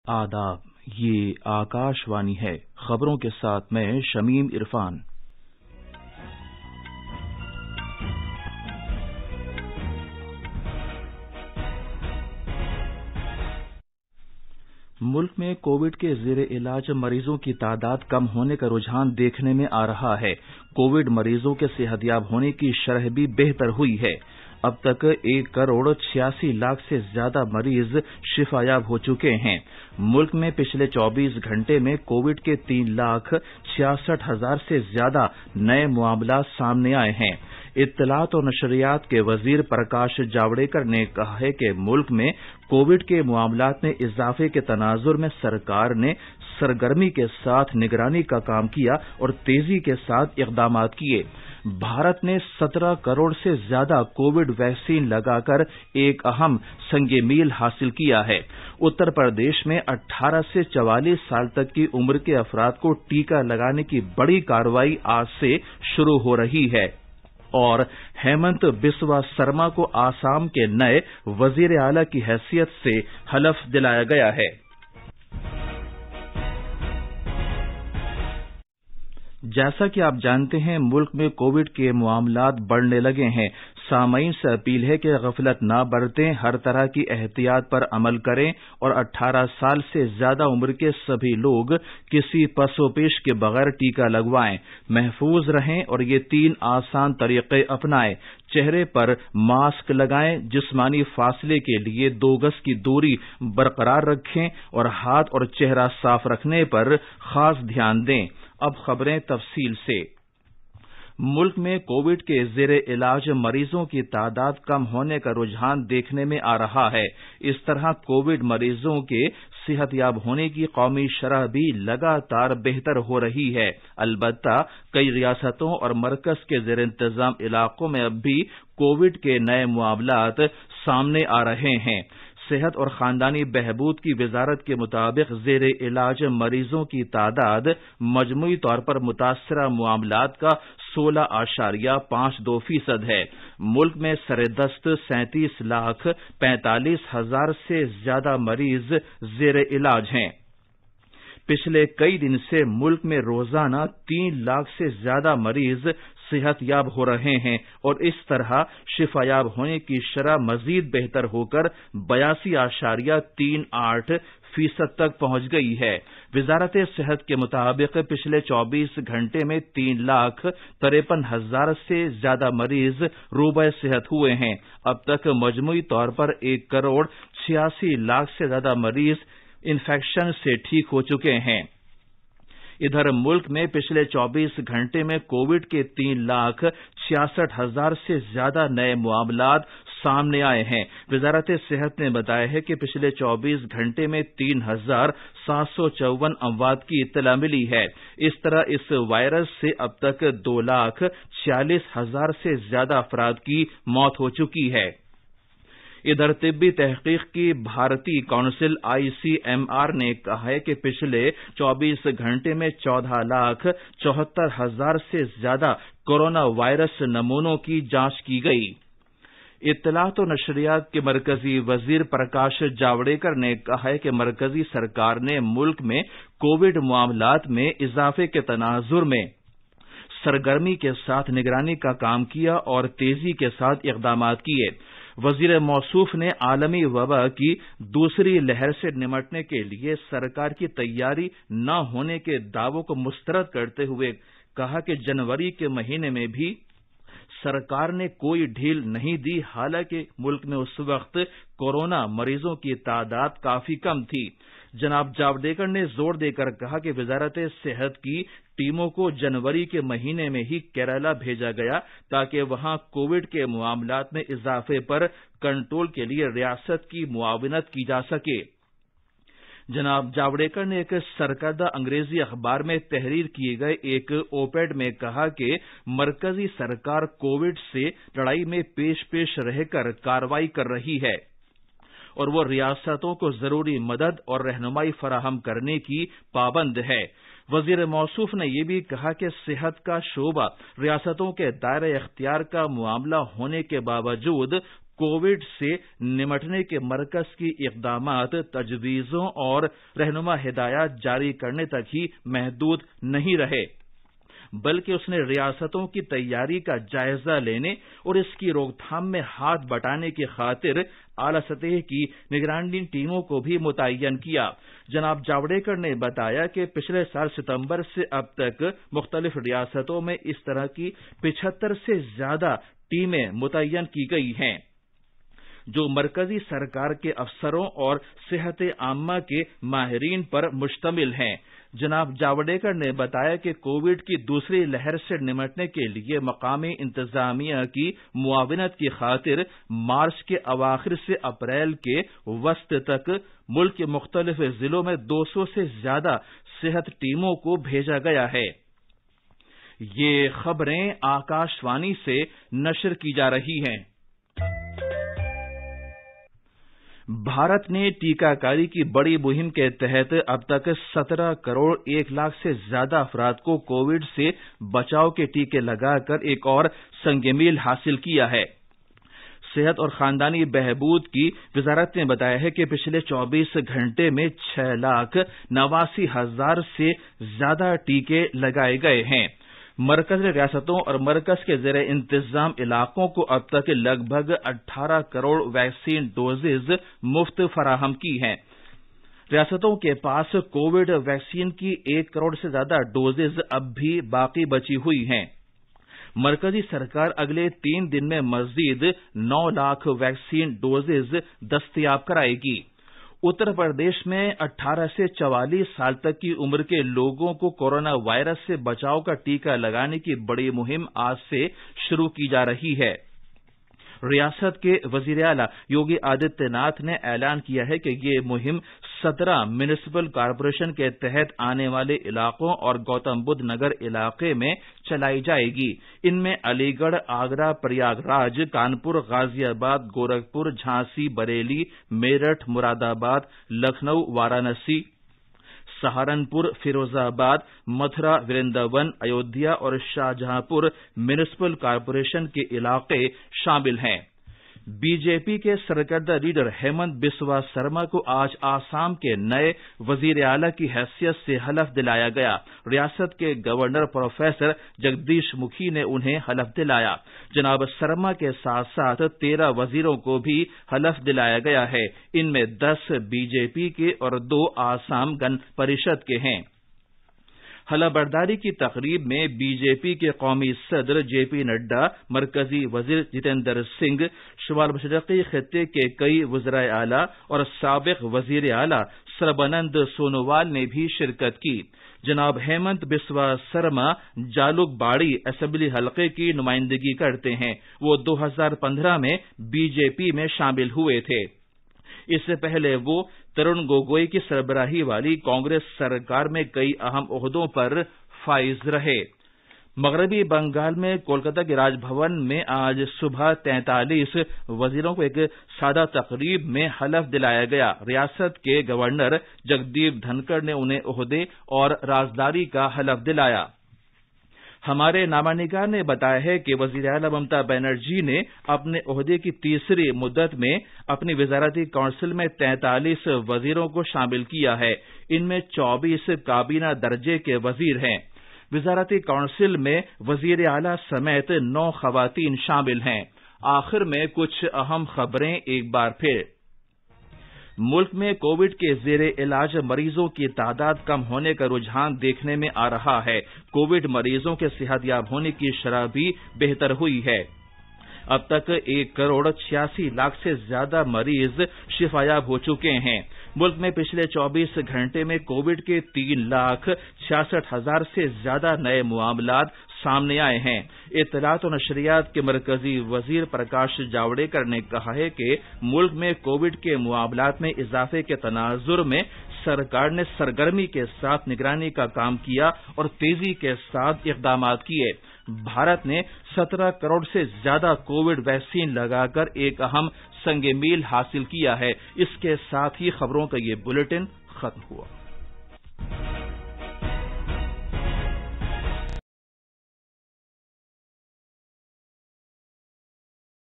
آداب، یہ آکاشوانی ہے۔ خبروں کے ساتھ میں شمیم عرفان۔ ملک میں کووڈ کے زیر علاج مریضوں کی تعداد کم ہونے کا رجحان دیکھنے میں آ رہا ہے۔ کووڈ مریضوں کے صحت یاب ہونے کی شرح بھی بہتر ہوئی ہے۔ اب تک 1,86,00,000 سے زیادہ مریض شفا یاب ہو چکے ہیں۔ ملک میں پچھلے 24 گھنٹے میں کووڈ کے 3,66,000 سے زیادہ نئے معاملات سامنے آئے ہیں۔ اطلاعات اور نشریات کے وزیر پرکاش جاوڈیکر نے کہا ہے کہ ملک میں کووڈ کے معاملات میں اضافے کے تناظر میں سرکار نے سرگرمی کے ساتھ نگرانی کا کام کیا اور تیزی کے ساتھ اقدامات کیے۔ بھارت نے 17 کروڑ سے زیادہ کووڈ ویکسین لگا کر ایک اہم سنگ میل حاصل کیا ہے۔ اتر پردیش میں 18 سے 44 سال تک کی عمر کے افراد کو ٹیکہ لگانے کی بڑی کارروائی آج سے شروع ہو رہی ہے اور ہیمنت بسوا سرما کو آسام کے نئے وزیر اعلی کی حیثیت سے حلف دلایا گیا ہے۔ جیسا کہ آپ جانتے ہیں، ملک میں کووڈ کے معاملات بڑھنے لگے ہیں۔ سامعین سے اپیل ہے کہ غفلت نہ برتیں، ہر طرح کی احتیاط پر عمل کریں اور 18 سال سے زیادہ عمر کے سبھی لوگ کسی پس و پیش کے بغیر ٹیکہ لگوائیں، محفوظ رہیں اور یہ 3 آسان طریقے اپنائیں۔ چہرے پر ماسک لگائیں، جسمانی فاصلے کے لیے 2 گز کی دوری برقرار رکھیں اور ہاتھ اور چہرہ صاف رکھنے پر خاص دھیان دیں۔ اب خبریں تفصیل سے۔ ملک میں کووڈ کے زیر علاج مریضوں کی تعداد کم ہونے کا رجحان دیکھنے میں آ رہا ہے۔ اس طرح کووڈ مریضوں کے صحت یاب ہونے کی قومی شرح بھی لگاتار بہتر ہو رہی ہے۔ البتہ کئی ریاستوں اور مرکز کے زیر انتظام علاقوں میں اب بھی کووڈ کے نئے معاملات سامنے آ رہے ہیں۔ صحت اور خاندانی بہبود کی وزارت کے مطابق زیر علاج مریضوں کی تعداد مجموعی طور پر متاثرہ معاملات کا 16.52% ہے۔ ملک میں سردست 37,45,000 سے زیادہ مریض زیر علاج ہیں۔ پچھلے کئی دن سے ملک میں روزانہ 3 لاکھ سے زیادہ مریض صحت یاب ہو رہے ہیں اور اس طرح شفا یاب ہونے کی شرح مزید بہتر ہو کر 82.38% تک پہنچ گئی ہے۔ وزارت صحت کے مطابق پچھلے 24 گھنٹے میں 3,53,000 سے زیادہ مریض روبہ صحت ہوئے ہیں۔ اب تک مجموعی طور پر 1,86,00,000 سے زیادہ مریض انفیکشن سے ٹھیک ہو چکے ہیں۔ ادھر ملک میں پچھلے 24 گھنٹے میں کووڈ کے 3,66,000 سے زیادہ نئے معاملات سامنے آئے ہیں۔ وزارت صحت نے بتایا ہے کہ پچھلے 24 گھنٹے میں 3,754 اموات کی اطلاع ملی ہے۔ اس طرح اس وائرس سے اب تک 2,46,000 سے زیادہ افراد کی موت ہو چکی ہے۔ ادھر طبی تحقیق کی بھارتی کونسل ICMR نے کہا ہے کہ پچھلے 24 گھنٹے میں 14,74,000 سے زیادہ کورونا وائرس نمونوں کی جانچ کی گئی۔ اطلاعات و نشریات کے مرکزی وزیر پرکاش جاوڈیکر نے کہا ہے کہ مرکزی سرکار نے ملک میں کووڈ معاملات میں اضافے کے تناظر میں سرگرمی کے ساتھ نگرانی کا کام کیا اور تیزی کے ساتھ اقدامات کیے۔ وزیر موصوف نے عالمی وبا کی دوسری لہر سے نمٹنے کے لیے سرکار کی تیاری نہ ہونے کے دعووں کو مسترد کرتے ہوئے کہا کہ جنوری کے مہینے میں بھی سرکار نے کوئی ڈھیل نہیں دی، حالانکہ ملک میں اس وقت کورونا مریضوں کی تعداد کافی کم تھی۔ جناب جاوڈیکر نے زور دے کر کہا کہ وزارت صحت کی ٹیموں کو جنوری کے مہینے میں ہی کیرالہ بھیجا گیا تاکہ وہاں کووڈ کے معاملات میں اضافے پر کنٹرول کے لیے ریاست کی معاونت کی جا سکے۔ جناب جاوڈیکر نے ایک سرکردہ انگریزی اخبار میں تحریر کیے گئے ایک اوپیڈ میں کہا کہ مرکزی سرکار کووڈ سے لڑائی میں پیش رہ کر کارروائی کر رہی ہے اور وہ ریاستوں کو ضروری مدد اور رہنمائی فراہم کرنے کی پابند ہے۔ وزیر موصوف نے یہ بھی کہا کہ صحت کا شعبہ ریاستوں کے دائرہ اختیار کا معاملہ ہونے کے باوجود کووڈ سے نمٹنے کے مرکز کی اقدامات، تجویزوں اور رہنما ہدایات جاری کرنے تک ہی محدود نہیں رہے، بلکہ اس نے ریاستوں کی تیاری کا جائزہ لینے اور اس کی روک تھام میں ہاتھ بٹانے کی خاطر اعلیٰ سطح کی نگرانی ٹیموں کو بھی متعین کیا۔ جناب جاوڈیکر نے بتایا کہ پچھلے سال ستمبر سے اب تک مختلف ریاستوں میں اس طرح کی 75 سے زیادہ ٹیمیں متعین کی گئی ہیں، جو مرکزی سرکار کے افسروں اور صحت عامہ کے ماہرین پر مشتمل ہیں۔ جناب جاوڈیکر نے بتایا کہ کووڈ کی دوسری لہر سے نمٹنے کے لیے مقامی انتظامیہ کی معاونت کی خاطر مارچ کے اواخر سے اپریل کے وسط تک ملک کے مختلف ضلعوں میں 200 سے زیادہ صحت ٹیموں کو بھیجا گیا ہے۔ یہ خبریں آکاش وانی سے نشر کی جا رہی ہیں۔ بھارت نے ٹیکہ کاری کی بڑی مہم کے تحت اب تک 17 کروڑ 1 لاکھ سے زیادہ افراد کو کووڈ سے بچاؤ کے ٹیکے لگا کر ایک اور سنگ میل حاصل کیا ہے۔ صحت اور خاندانی بہبود کی وزارت نے بتایا ہے کہ پچھلے 24 گھنٹے میں 6,89,000 سے زیادہ ٹیکے لگائے گئے ہیں۔ مرکز نے ریاستوں اور مرکز کے زیر انتظام علاقوں کو اب تک لگ بھگ 18 کروڑ ویکسین ڈوزز مفت فراہم کی ہیں۔ ریاستوں کے پاس کووڈ ویکسین کی 1 کروڑ سے زیادہ ڈوزز اب بھی باقی بچی ہوئی ہیں۔ مرکزی سرکار اگلے 3 دن میں مزید 9 لاکھ ویکسین ڈوزز دستیاب کرائے گی۔ اتر پردیش میں 18 سے 44 سال تک کی عمر کے لوگوں کو کورونا وائرس سے بچاؤ کا ٹیکہ لگانے کی بڑی مہم آج سے شروع کی جا رہی ہے۔ ریاست کے وزیر اعلیٰ یوگی آدتیہ ناتھ نے اعلان کیا ہے کہ یہ مہم 17 میونسپل کارپوریشن کے تحت آنے والے علاقوں اور گوتم بدھ نگر علاقے میں چلائی جائے گی۔ ان میں علی گڑھ، آگرہ، پریاگ راج، کانپور، غازی آباد، گورکھپور، جھانسی، بریلی، میرٹھ، مراد آباد، لکھنؤ، وارانسی، سہارنپور، فیروز آباد، متھرا، ورنداون، ایودھیا اور شاہجہاں پور میونسپل کارپوریشن کے علاقے شامل ہیں۔ بی جے پی کے سرکردہ لیڈر ہیمنت بسوا سرما کو آج آسام کے نئے وزیر اعلیٰ کی حیثیت سے حلف دلایا گیا۔ ریاست کے گورنر پروفیسر جگدیش مکھی نے انہیں حلف دلایا۔ جناب سرما کے ساتھ ساتھ 13 وزیروں کو بھی حلف دلایا گیا ہے۔ ان میں 10 بی جے پی کے اور 2 آسام گن پریشد کے ہیں۔ حلف برداری کی تقریب میں بی جے پی کے قومی صدر جے پی نڈا، مرکزی وزیر جتیندر سنگھ، شمال مشرقی خطے کے کئی وزرائے اعلیٰ اور سابق وزیر اعلیٰ سربانند سونووال نے بھی شرکت کی۔ جناب ہیمنت بسوا سرما جالوک باڑی اسمبلی حلقے کی نمائندگی کرتے ہیں۔ وہ 2015 میں بی جے پی میں شامل ہوئے تھے۔ اس سے پہلے وہ ترون گوگوئی کی سربراہی والی کانگریس سرکار میں کئی اہم عہدوں پر فائز رہے۔ مغربی بنگال میں کولکاتہ کے راج بھون میں آج صبح 43 وزیروں کو ایک سادہ تقریب میں حلف دلایا گیا۔ ریاست کے گورنر جگدیپ دھنکڑ نے انہیں عہدے اور رازداری کا حلف دلایا۔ ہمارے نامہ نگار نے بتایا ہے کہ وزیر اعلیٰ ممتا بنرجی نے اپنے عہدے کی تیسری مدت میں اپنی وزارتی کونسل میں 43 وزیروں کو شامل کیا ہے۔ ان میں 24 کابینہ درجے کے وزیر ہیں۔ وزارتی کونسل میں وزیر اعلیٰ سمیت 9 خواتین شامل ہیں۔ آخر میں کچھ اہم خبریں ایک بار پھر۔ ملک میں کووڈ کے زیر علاج مریضوں کی تعداد کم ہونے کا رجحان دیکھنے میں آ رہا ہے۔ کووڈ مریضوں کے صحت یاب ہونے کی شرح بھی بہتر ہوئی ہے۔ اب تک 1 کروڑ 86 لاکھ سے زیادہ مریض شفا یاب ہو چکے ہیں۔ ملک میں پچھلے 24 گھنٹے میں کووڈ کے 3,66,000 سے زیادہ نئے معاملات سامنے آئے ہیں۔ اطلاعات و نشریات کے مرکزی وزیر پرکاش جاوڈیکر نے کہا ہے کہ ملک میں کووڈ کے معاملات میں اضافے کے تناظر میں سرکار نے سرگرمی کے ساتھ نگرانی کا کام کیا اور تیزی کے ساتھ اقدامات کیے۔ بھارت نے 17 کروڑ سے زیادہ کووڈ ویکسین لگا کر ایک اہم سنگ میل حاصل کیا ہے۔ اس کے ساتھ ہی خبروں کا یہ بلیٹن ختم ہوا۔